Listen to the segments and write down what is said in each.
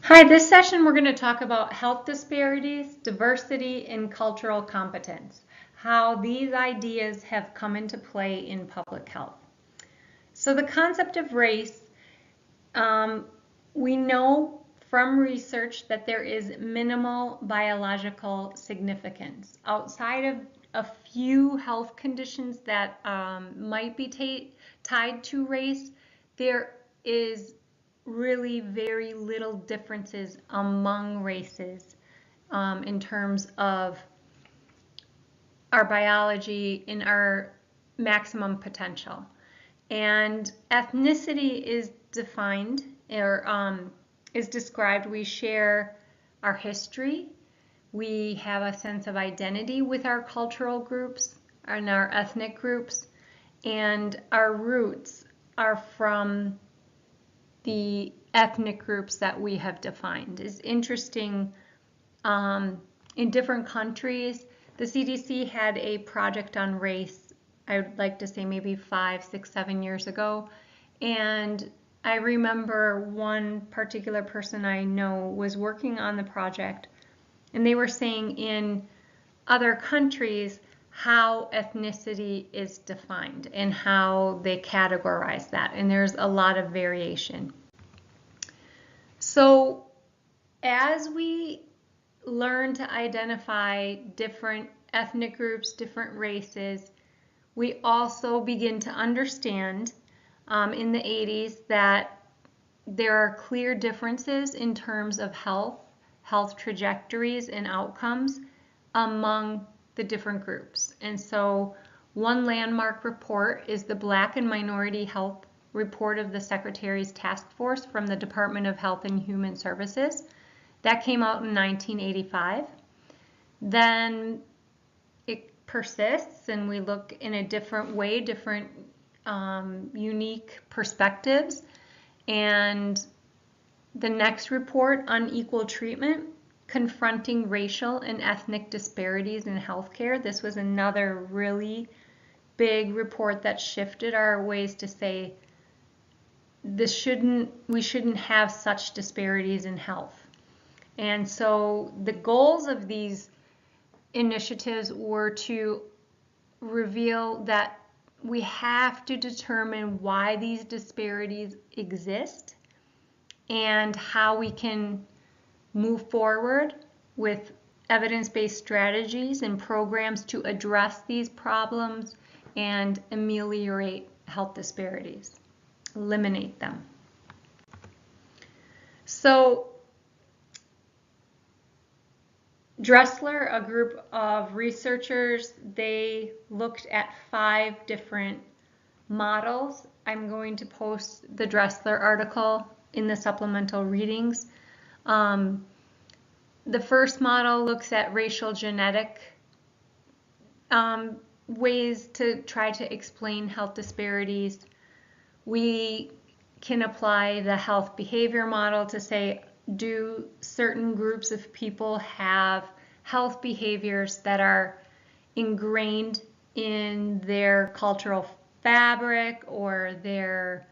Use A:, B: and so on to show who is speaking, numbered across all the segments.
A: Hi, this session we're going to talk about health disparities, diversity, and cultural competence, how these ideas have come into play in public health. So the concept of race, we know from research that there is minimal biological significance. Outside of a few health conditions that might be tied to race, there is really very little differences among races in terms of our biology and our maximum potential. And ethnicity is defined or is described. We share our history. We have a sense of identity with our cultural groups and our ethnic groups. And our roots are from the ethnic groups that we have defined. It's interesting, in different countries, the CDC had a project on race, I would like to say maybe 5, 6, 7 years ago. And I remember one particular person I know was working on the project, and they were saying in other countries how ethnicity is defined and how they categorize that. And there's a lot of variation. So as we learn to identify different ethnic groups, different races, we also begin to understand in the 80s that there are clear differences in terms of health trajectories and outcomes among the different groups. And so one landmark report is the Black and Minority Health Report of the Secretary's Task Force from the Department of Health and Human Services. That came out in 1985. Then it persists and we look in a different way, different unique perspectives. And the next report, Unequal Treatment, Confronting Racial and Ethnic Disparities in Healthcare. This was another really big report that shifted our ways to say we shouldn't have such disparities in health. And so the goals of these initiatives were to reveal that we have to determine why these disparities exist and how we can move forward with evidence-based strategies and programs to address these problems and ameliorate health disparities, eliminate them. So Dressler, a group of researchers, they looked at 5 different models. I'm going to post the Dressler article in the supplemental readings. The first model looks at racial genetic ways to try to explain health disparities. We can apply the health behavior model to say, do certain groups of people have health behaviors that are ingrained in their cultural fabric or their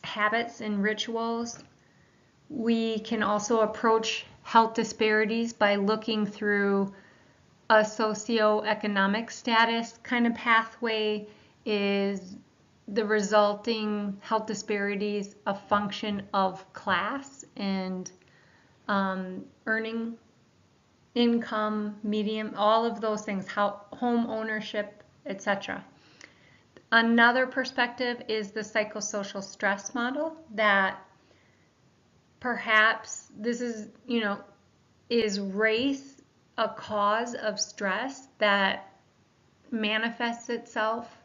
A: habits and rituals? We can also approach health disparities by looking through a socioeconomic status kind of pathway. Is the resulting health disparities a function of class and earning income, medium, all of those things, how home ownership, etc. Another perspective is the psychosocial stress model, that perhaps this is race a cause of stress that manifests itself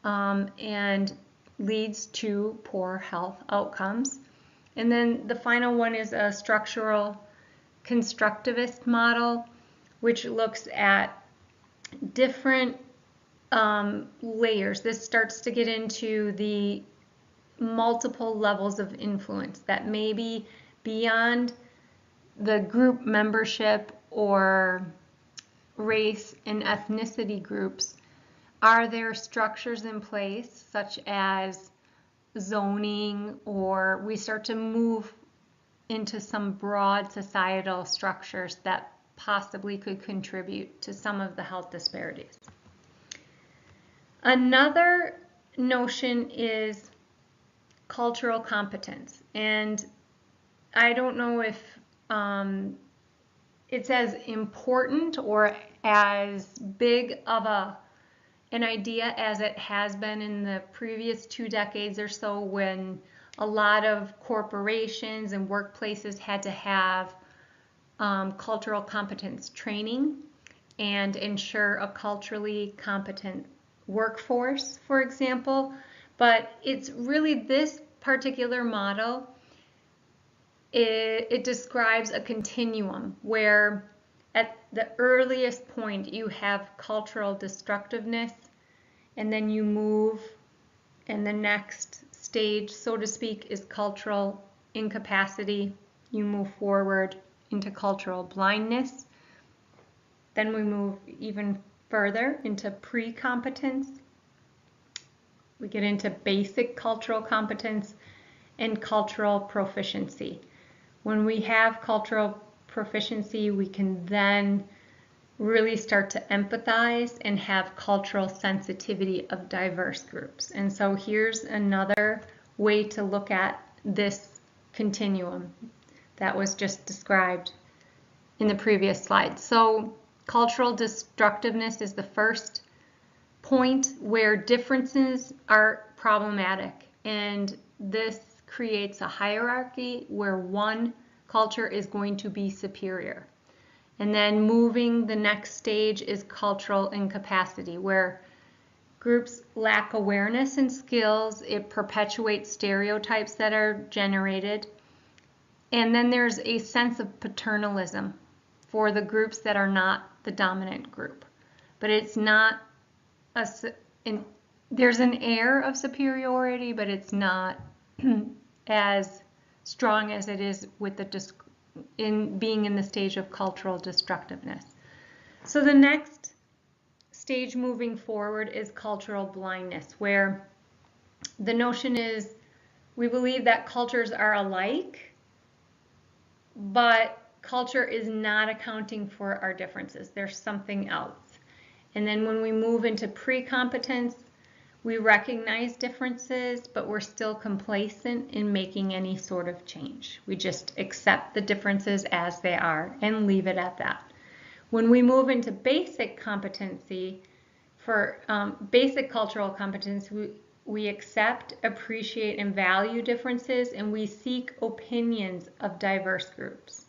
A: and leads to poor health outcomes. And then the final one is a structural constructivist model, which looks at different layers. This starts to get into the multiple levels of influence that may be beyond the group membership or race and ethnicity groups. Are there structures in place such as zoning, or we start to move into some broad societal structures that possibly could contribute to some of the health disparities. Another notion is cultural competence, and I don't know if it's as important or as big of an idea as it has been in the previous 2 decades or so, when a lot of corporations and workplaces had to have cultural competence training and ensure a culturally competent workforce, for example. But it's really this particular model, it describes a continuum where at the earliest point you have cultural destructiveness, and then you move, and the next stage, so to speak, is cultural incapacity. You move forward into cultural blindness. Then we move even further into pre-competence. We get into basic cultural competence and cultural proficiency. When we have cultural proficiency, we can then really start to empathize and have cultural sensitivity of diverse groups. And so here's another way to look at this continuum that was just described in the previous slide. So cultural destructiveness is the first point where differences are problematic, and this creates a hierarchy where one culture is going to be superior. And then moving, the next stage is cultural incapacity, where groups lack awareness and skills. It perpetuates stereotypes that are generated. And then there's a sense of paternalism for the groups that are not the dominant group. But it's not there's an air of superiority, but it's not as strong as it is with being in the stage of cultural destructiveness. So the next stage moving forward is cultural blindness, where the notion is we believe that cultures are alike, but culture is not accounting for our differences. There's something else. And then when we move into pre-competence, we recognize differences, but we're still complacent in making any sort of change. We just accept the differences as they are and leave it at that. When we move into basic competency, for basic cultural competence, we accept, appreciate, and value differences, and we seek opinions of diverse groups.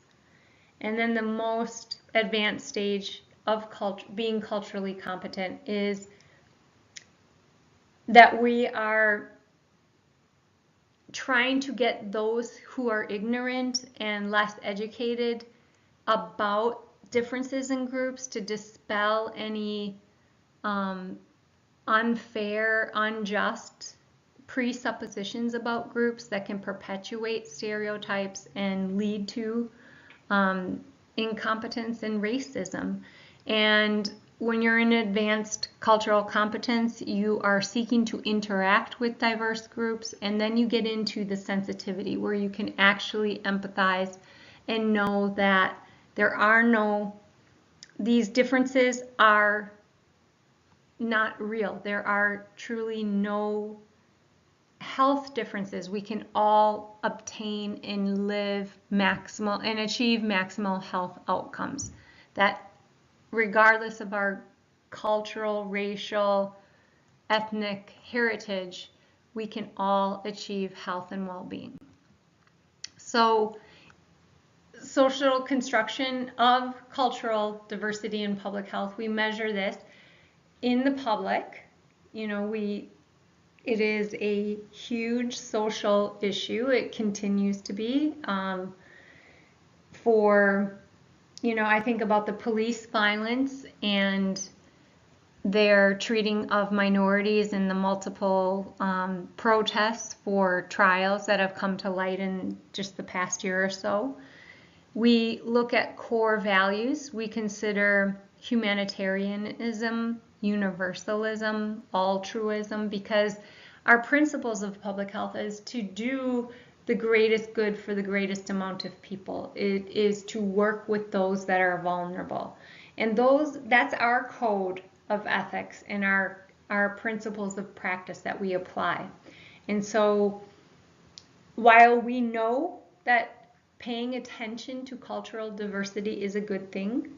A: And then the most advanced stage of being culturally competent is that we are trying to get those who are ignorant and less educated about differences in groups to dispel any unfair, unjust presuppositions about groups that can perpetuate stereotypes and lead to incompetence and racism. And when you're in advanced cultural competence, you are seeking to interact with diverse groups, and then you get into the sensitivity where you can actually empathize and know that these differences are not real. There are truly no health differences. We can all obtain and live maximal and achieve maximal health outcomes. That regardless of our cultural, racial, ethnic heritage, we can all achieve health and well-being. So, social construction of cultural diversity in public health, we measure this in the public. It is a huge social issue. It continues to be. I think about the police violence and their treating of minorities and the multiple protests for trials that have come to light in just the past year or so. We look at core values. We consider humanitarianism, universalism, altruism, because our principles of public health is to do the greatest good for the greatest amount of people. It is to work with those that are vulnerable. And that's our code of ethics and our principles of practice that we apply. And so while we know that paying attention to cultural diversity is a good thing,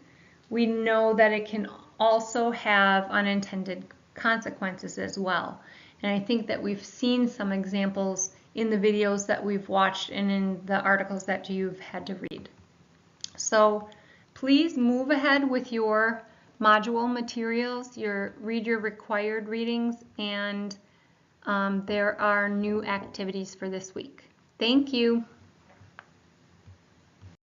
A: we know that it can also have unintended consequences as well. And I think that we've seen some examples in the videos that we've watched and in the articles that you've had to read. So please move ahead with your module materials, read your required readings, and there are new activities for this week. Thank you.